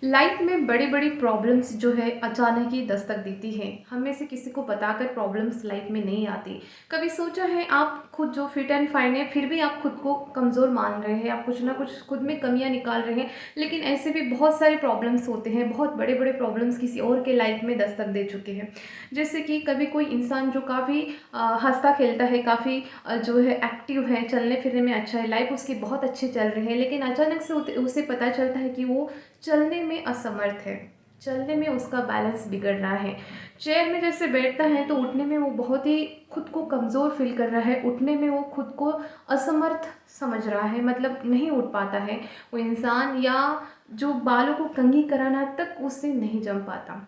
Life में बड़ी बड़ी प्रॉब्लम्स जो है अचानक ही दस्तक देती हैं। हम में से किसी को बताकर प्रॉब्लम्स लाइफ में नहीं आती। कभी सोचा है आप खुद जो फिट एंड फाइन है फिर भी आप खुद को कमज़ोर मान रहे हैं, आप कुछ ना कुछ खुद में कमियां निकाल रहे हैं। लेकिन ऐसे भी बहुत सारे प्रॉब्लम्स होते हैं, बहुत बड़े बड़े प्रॉब्लम्स किसी और के लाइफ में दस्तक दे चुके हैं। जैसे कि कभी कोई इंसान जो काफ़ी हंसता खेलता है, काफ़ी जो है एक्टिव है, चलने फिरने में अच्छा है, लाइफ उसकी बहुत अच्छी चल रही है, लेकिन अचानक से उसे पता चलता है कि वो चलने में असमर्थ है, चलने में उसका बैलेंस बिगड़ रहा है। चेयर में जैसे बैठता है तो उठने में वो बहुत ही खुद को कमज़ोर फील कर रहा है, उठने में वो खुद को असमर्थ समझ रहा है, मतलब नहीं उठ पाता है वो इंसान, या जो बालों को कंघी कराना तक उससे नहीं जम पाता।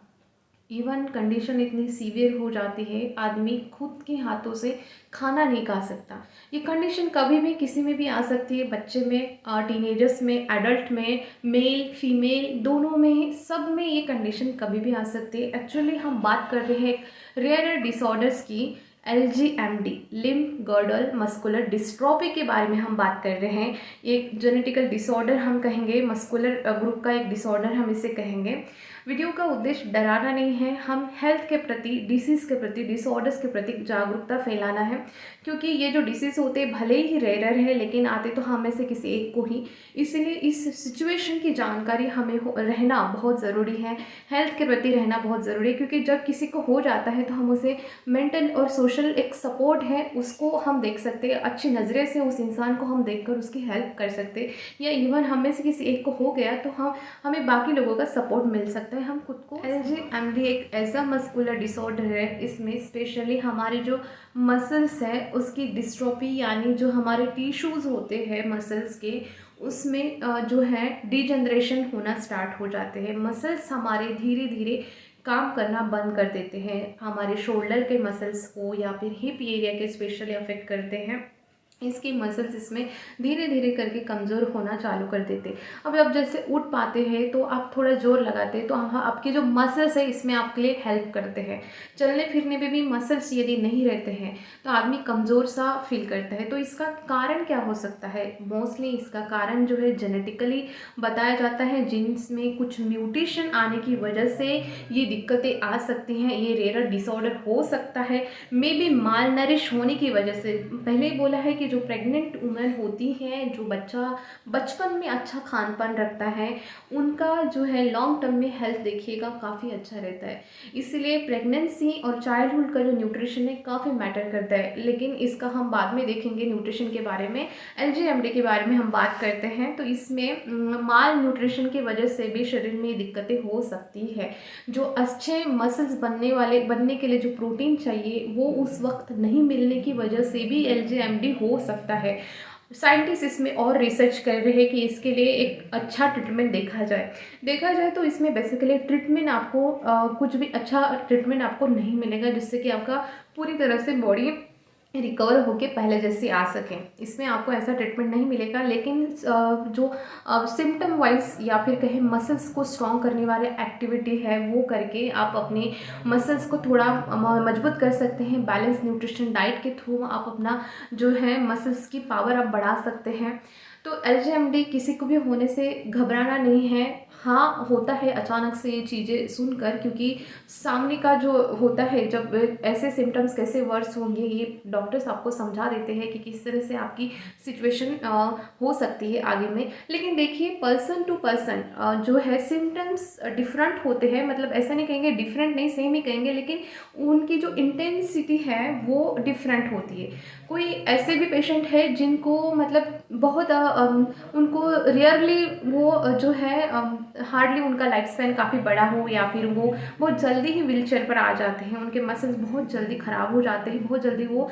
इवन कंडीशन इतनी सीवियर हो जाती है, आदमी खुद के हाथों से खाना नहीं खा सकता। ये कंडीशन कभी भी किसी में भी आ सकती है, बच्चे में, टीनेजर्स में, एडल्ट में, मेल फीमेल दोनों में, सब में ये कंडीशन कभी भी आ सकती है। एक्चुअली हम बात कर रहे हैं रेयर डिसऑर्डर्स की, LGMD, limb girdle muscular dystrophy के बारे में हम बात कर रहे हैं। एक जेनेटिकल डिसऑर्डर हम कहेंगे, मस्कुलर ग्रुप का एक डिसऑर्डर हम इसे कहेंगे। वीडियो का उद्देश्य डराना नहीं है, हम हेल्थ के प्रति, डिसीज़ के प्रति, डिसऑर्डर्स के प्रति जागरूकता फैलाना है। क्योंकि ये जो डिसीज़ होते हैं भले ही रेयर है, लेकिन आते तो हम में से किसी एक को ही। इसलिए इस सिचुएशन की जानकारी हमें रहना बहुत ज़रूरी है, हेल्थ के प्रति रहना बहुत ज़रूरी है। क्योंकि जब किसी को हो जाता है तो हम उसे मेंटल और सोशल एक सपोर्ट है उसको हम देख सकते हैं, अच्छी नज़रे से उस इंसान को हम देखकर उसकी हेल्प कर सकते हैं। या इवन हम में से किसी एक को हो गया तो हमें बाकी लोगों का सपोर्ट मिल सकता है, हम खुद को। LGMD एक ऐसा मस्कुलर डिसऑर्डर है, इसमें स्पेशली हमारे जो मसल्स है उसकी डिस्ट्रोफी, यानी जो हमारे टिश्यूज़ होते हैं मसल्स के, उसमें जो है डिजनरेशन होना स्टार्ट हो जाते हैं। मसल्स हमारे धीरे धीरे काम करना बंद कर देते हैं, हमारे शोल्डर के मसल्स को या फिर हिप एरिया के स्पेशली अफेक्ट करते हैं। इसके मसल्स इसमें धीरे धीरे करके कमज़ोर होना चालू कर देते। अब जैसे उठ पाते हैं तो आप थोड़ा जोर लगाते हैं तो हाँ, आपके जो मसल्स है इसमें आपके लिए हेल्प करते हैं। चलने फिरने में भी मसल्स यदि नहीं रहते हैं तो आदमी कमज़ोर सा फील करता है। तो इसका कारण क्या हो सकता है? मोस्टली इसका कारण जो है जेनेटिकली बताया जाता है, जीन्स में कुछ म्यूटेशन आने की वजह से ये दिक्कतें आ सकती हैं, ये रेयर डिसऑर्डर हो सकता है। मे बी माल नरिश होने की वजह से, पहले ही बोला है कि जो प्रेग्नेंट वुमेन होती हैं, जो बच्चा बचपन में अच्छा खान पान रखता है, उनका जो है लॉन्ग टर्म में हेल्थ देखिएगा काफ़ी अच्छा रहता है। इसलिए प्रेगनेंसी और चाइल्डहुड का जो न्यूट्रिशन है काफ़ी मैटर करता है, लेकिन इसका हम बाद में देखेंगे न्यूट्रिशन के बारे में। LGMD के बारे में हम बात करते हैं तो इसमें माल न्यूट्रिशन की वजह से भी शरीर में दिक्कतें हो सकती है। जो अच्छे मसल्स बनने के लिए जो प्रोटीन चाहिए वो उस वक्त नहीं मिलने की वजह से भी LGMD हो सकता है। साइंटिस्ट इसमें और रिसर्च कर रहे हैं कि इसके लिए एक अच्छा ट्रीटमेंट देखा जाए तो इसमें बेसिकली ट्रीटमेंट आपको कुछ भी अच्छा ट्रीटमेंट आपको नहीं मिलेगा जिससे कि आपका पूरी तरह से बॉडी रिकवर होके पहले जैसे आ सकें। इसमें आपको ऐसा ट्रीटमेंट नहीं मिलेगा, लेकिन जो सिम्टम वाइज या फिर कहें मसल्स को स्ट्रॉन्ग करने वाले एक्टिविटी है वो करके आप अपने मसल्स को थोड़ा मजबूत कर सकते हैं। बैलेंस न्यूट्रिशन डाइट के थ्रू आप अपना जो है मसल्स की पावर आप बढ़ा सकते हैं। तो LGMD किसी को भी होने से घबराना नहीं है। हाँ, होता है अचानक से ये चीज़ें सुनकर, क्योंकि सामने का जो होता है, जब ऐसे सिम्टम्स कैसे वर्स होंगे ये डॉक्टर्स आपको समझा देते हैं कि किस तरह से आपकी सिचुएशन हो सकती है आगे में। लेकिन देखिए, पर्सन टू पर्सन जो है सिम्टम्स डिफरेंट होते हैं, मतलब ऐसा नहीं कहेंगे डिफरेंट नहीं, सेम ही कहेंगे, लेकिन उनकी जो इंटेंसिटी है वो डिफरेंट होती है। कोई ऐसे भी पेशेंट है जिनको मतलब बहुत उनको रियरली वो जो है हार्डली उनका लाइफ स्पैन काफ़ी बड़ा हो, या फिर वो बहुत जल्दी ही व्हीलचेयर पर आ जाते हैं, उनके मसल्स बहुत जल्दी ख़राब हो जाते हैं, बहुत जल्दी वो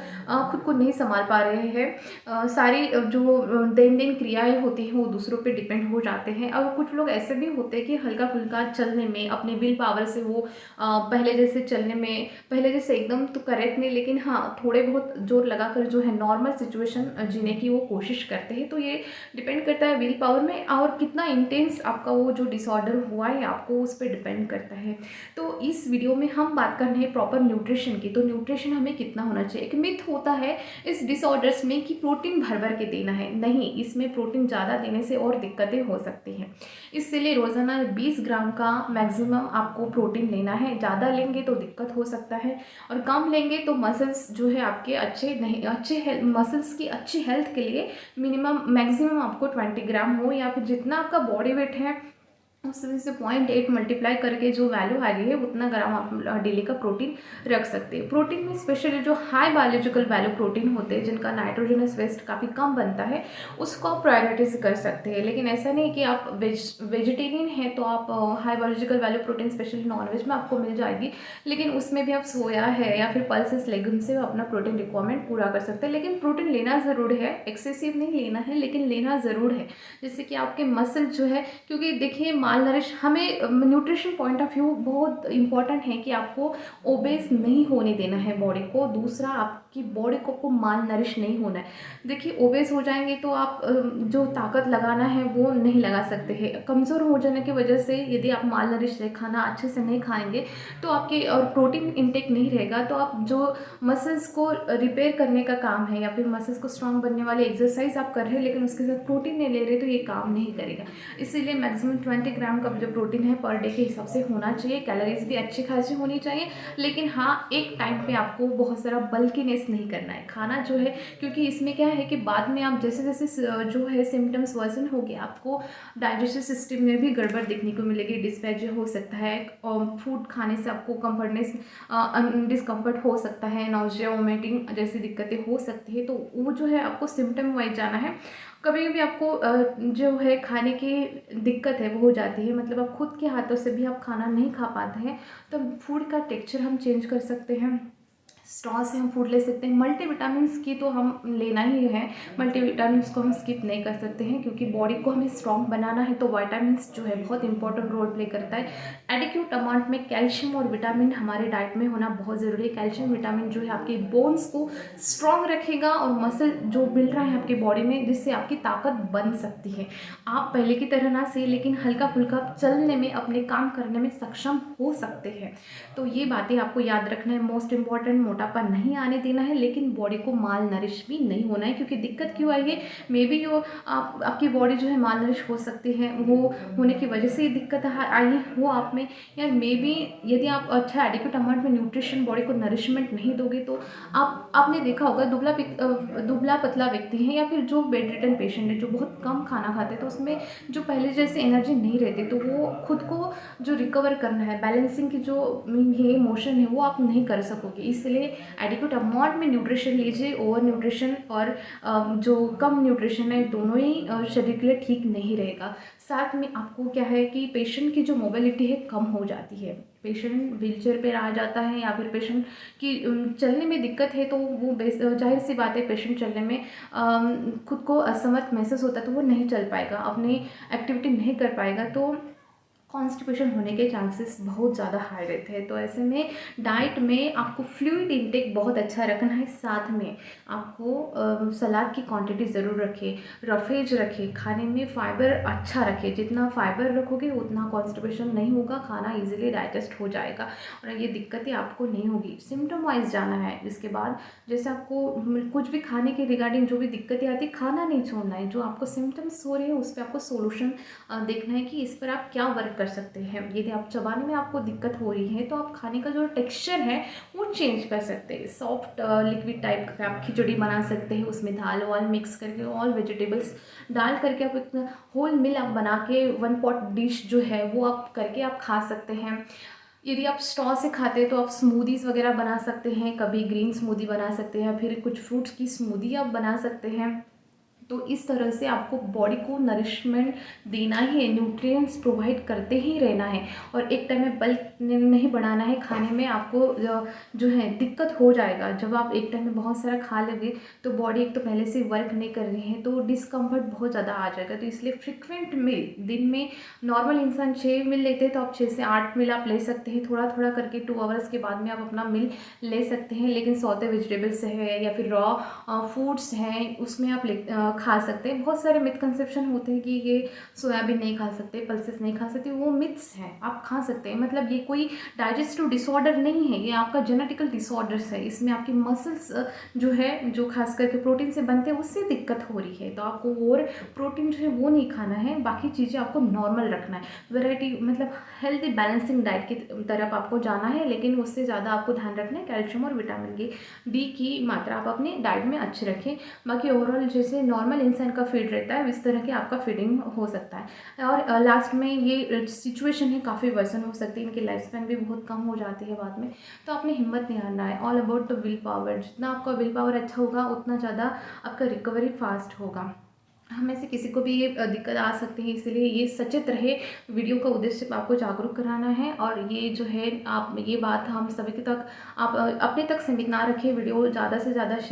खुद को नहीं संभाल पा रहे हैं। सारी जो दैनंदिन क्रियाएं होती हैं वो दूसरों पे डिपेंड हो जाते हैं। और कुछ लोग ऐसे भी होते हैं कि हल्का फुल्का चलने में अपने विल पावर से वो पहले जैसे चलने में, पहले जैसे एकदम तो करेक्ट नहीं, लेकिन हाँ थोड़े बहुत जोर लगाकर जो है नॉर्मल सिचुएशन जीने की वो कोशिश करते हैं। तो ये डिपेंड करता है विल पावर में और कितना इंटेंस आपका वो जो डिसऑर्डर हुआ है आपको, उस पर डिपेंड करता है। तो इस वीडियो में हम बात कर रहे हैं प्रॉपर न्यूट्रिशन की। तो न्यूट्रिशन हमें कितना होना चाहिए। एक मिथ होता है इस डिसऑर्डर्स में कि प्रोटीन भर भर के देना है, नहीं, इसमें प्रोटीन ज़्यादा देने से और दिक्कतें हो सकती हैं। इसलिए रोज़ाना 20 ग्राम का मैक्सिमम आपको प्रोटीन लेना है। ज़्यादा लेंगे तो दिक्कत हो सकता है, और कम लेंगे तो मसल्स जो है आपके अच्छे नहीं, मसल्स की अच्छी हेल्थ के लिए मिनिमम मैक्सिमम आपको 20 ग्राम हो, या फिर जितना आपका बॉडी वेट है उसमें से 0.8 मल्टीप्लाई करके जो वैल्यू आ रही है उतना ग्राम आप डेली का प्रोटीन रख सकते हैं। प्रोटीन में स्पेशली जो हाई बायोलॉजिकल वैल्यू प्रोटीन होते हैं, जिनका नाइट्रोजनस वेस्ट काफ़ी कम बनता है, उसको आप प्रायोरिटीज कर सकते हैं। लेकिन ऐसा नहीं कि आप वेजिटेरियन हैं तो आप high biological value protein specially non veg में आपको मिल जाएगी, लेकिन उसमें भी आप सोया है या फिर पल्सेस लेगुम से अपना प्रोटीन रिक्वायरमेंट पूरा कर सकते हैं। लेकिन प्रोटीन लेना ज़रूर है, एक्सेसिव नहीं लेना है, लेकिन लेना ज़रूर है, जिससे कि आपके मसल जो है, क्योंकि देखिए माल नरिश हमें न्यूट्रिशन पॉइंट ऑफ व्यू बहुत इंपॉर्टेंट है कि आपको ओबेस नहीं होने देना है बॉडी को। दूसरा, आपकी बॉडी को माल नरिश नहीं होना है। देखिए ओबेस हो जाएंगे तो आप जो ताकत लगाना है वो नहीं लगा सकते हैं। कमज़ोर हो जाने की वजह से यदि आप माल नरिश खाना अच्छे से नहीं खाएंगे तो आपके और प्रोटीन इंटेक नहीं रहेगा, तो आप जो मसल्स को रिपेयर करने का काम है या फिर मसल्स को स्ट्रांग बनने वाले एक्सरसाइज आप कर रहे हैं लेकिन उसके साथ प्रोटीन नहीं ले रहे तो ये काम नहीं करेगा। इसीलिए मैक्सिमम 20 ग्राम का जो प्रोटीन है पर डे के हिसाब से होना चाहिए। कैलोरीज भी अच्छी खासी होनी चाहिए, लेकिन हाँ एक टाइम पे आपको बहुत सारा बल्कीनेस नहीं करना है खाना जो है, क्योंकि इसमें क्या है कि बाद में आप जैसे जैसे जो है सिम्टम्स वर्सन हो गया, आपको डाइजेस्टिव सिस्टम में भी गड़बड़ देखने को मिलेगी, डिस्पैच हो सकता है, फूड खाने से आपको कम्फर्टनेस डिस्कम्फर्ट हो सकता है, नाउजिया वोमिटिंग जैसी दिक्कतें हो सकती है। तो वो जो है आपको सिम्टम वाइज जाना है। कभी भी आपको जो है खाने की दिक्कत है वो हो जाती है, मतलब आप खुद के हाथों से भी आप खाना नहीं खा पाते हैं, तो फूड का टेक्सचर हम चेंज कर सकते हैं। स्ट्रॉ से हम फूड ले सकते हैं। मल्टीविटामिन्स की तो हम लेना ही है, मल्टीविटामिन्स को हम स्किप नहीं कर सकते हैं, क्योंकि बॉडी को हमें स्ट्रॉन्ग बनाना है तो विटामिन्स जो है बहुत इंपॉर्टेंट रोल प्ले करता है। एडिक्यूट अमाउंट में कैल्शियम और विटामिन हमारे डाइट में होना बहुत ज़रूरी है। कैल्शियम विटामिन जो है आपके बोन्स को स्ट्रॉन्ग रखेगा और मसल जो मिल रहा है आपकी बॉडी में, जिससे आपकी ताकत बन सकती है। आप पहले की तरह ना से, लेकिन हल्का फुल्का चलने में, अपने काम करने में सक्षम हो सकते हैं। तो ये बातें आपको याद रखना है, मोस्ट इम्पॉर्टेंट। मोटापा नहीं आने देना है, लेकिन बॉडी को माल नरिश भी नहीं होना है, क्योंकि दिक्कत क्यों आई है, मे बी जो आपकी बॉडी जो है माल नरिश हो सकती है, वो होने की वजह से ये दिक्कत आई है वो आप में, या मे बी यदि आप अच्छा एडिक्वेट अमाउंट में न्यूट्रिशन बॉडी को नरिशमेंट नहीं दोगे तो आपने देखा होगा दुबला पतला व्यक्ति है या फिर जो बेड रिटन पेशेंट है जो बहुत कम खाना खाते हैं, तो उसमें जो पहले जैसे एनर्जी नहीं रहती, तो वो खुद को जो रिकवर करना है, बैलेंसिंग की जो ये मोशन है वो आप नहीं कर सकोगे। इसलिए एडिक्वेट अमाउंट में न्यूट्रिशन लीजिए। ओवर न्यूट्रिशन और जो कम न्यूट्रिशन है दोनों ही शरीर के लिए ठीक नहीं रहेगा। साथ में आपको क्या है कि पेशेंट की जो मोबिलिटी है कम हो जाती है, पेशेंट व्हीलचेयर पर आ जाता है या फिर पेशेंट की चलने में दिक्कत है, तो वो जाहिर सी बात है पेशेंट चलने में खुद को असमर्थ महसूस होता है, तो वो नहीं चल पाएगा, अपनी एक्टिविटी नहीं कर पाएगा, तो कॉन्स्टिपेशन होने के चांसेस बहुत ज़्यादा हाई रहते हैं। तो ऐसे में डाइट में आपको फ्लूइड इंटेक बहुत अच्छा रखना है। साथ में आपको सलाद की क्वांटिटी ज़रूर रखें, रफेज रखें, खाने में फाइबर अच्छा रखें। जितना फाइबर रखोगे उतना कॉन्स्टिपेशन नहीं होगा, खाना इजीली डाइजेस्ट हो जाएगा और ये दिक्कतें आपको नहीं होगी। सिम्टम वाइज जाना है। इसके बाद जैसे आपको कुछ भी खाने के रिगार्डिंग जो भी दिक्कतें आती, खाना नहीं छोड़ना है। जो आपको सिम्टम्स हो रहे हैं उस पर आपको सोल्यूशन देखना है कि इस पर आप क्या वर्क कर सकते हैं। यदि आप चबाने में आपको दिक्कत हो रही है तो आप खाने का जो टेक्सचर है वो चेंज कर सकते हैं। सॉफ्ट लिक्विड टाइप का आप खिचड़ी बना सकते हैं, उसमें दाल वाल मिक्स करके ऑल वेजिटेबल्स डाल करके आप एक होल मील आप बना के 1 पॉट डिश जो है वो आप करके आप खा सकते हैं। यदि आप स्ट्रॉ से खाते हैं तो आप स्मूदीज़ वगैरह बना सकते हैं, कभी ग्रीन स्मूदी बना सकते हैं, फिर कुछ फ्रूट्स की स्मूदी आप बना सकते हैं। तो इस तरह से आपको बॉडी को नरिशमेंट देना ही है, न्यूट्रिएंट्स प्रोवाइड करते ही रहना है और एक टाइम में बल्क नहीं बढ़ाना है। खाने में आपको जो है दिक्कत हो जाएगा। जब आप एक टाइम में बहुत सारा खा लोगे तो बॉडी एक तो पहले से वर्क नहीं कर रही है तो डिस्कम्फर्ट बहुत ज़्यादा आ जाएगा। तो इसलिए फ्रिक्वेंट मील, दिन में नॉर्मल इंसान 6 मील लेते हैं तो आप 6 से 8 मील आप ले सकते हैं। थोड़ा थोड़ा करके 2 आवर्स के बाद में आप अपना मील ले सकते हैं, लेकिन सौते वेजिटेबल्स है या फिर रॉ फूड्स हैं उसमें आप खा सकते हैं। बहुत सारे मिथकंसेप्शन होते हैं कि ये सोयाबीन नहीं खा सकते, पल्सेस नहीं खा सकते, वो मिथ्स हैं। आप खा सकते हैं, मतलब ये कोई डाइजेस्टिव डिसऑर्डर नहीं है, ये आपका जेनेटिकल डिसऑर्डर्स है। इसमें आपकी मसल्स जो है, जो खास करके प्रोटीन से बनते हैं, उससे दिक्कत हो रही है। तो आपको और प्रोटीन जो है वो नहीं खाना है, बाकी चीज़ें आपको नॉर्मल रखना है। वैरायटी मतलब हेल्दी बैलेंसिंग डाइट की तरफ आपको जाना है, लेकिन उससे ज़्यादा आपको ध्यान रखना है कैल्शियम और विटामिन डी की मात्रा आप अपनी डाइट में अच्छी रखें। बाकी ओवरऑल जैसे नॉर्मल इंसान का फीड रहता है, इस तरह के आपका फीडिंग हो सकता है। और लास्ट में ये सिचुएशन है काफ़ी वर्सन हो सकती है, इनकी लाइफ स्पैन भी बहुत कम हो जाती है बाद में। तो आपने हिम्मत नहीं हारना है। All about the will power, जितना आपका विल पावर अच्छा होगा उतना ज़्यादा आपका रिकवरी फास्ट होगा। हमें से किसी को भी ये दिक्कत आ सकती है, इसलिए ये सचेत रहे। वीडियो का उद्देश्य सिर्फ आपको जागरूक कराना है, और ये जो है आप ये बात हम सभी के तक आप अपने तक सीमित ना रखें, वीडियो ज़्यादा से ज़्यादा शेयर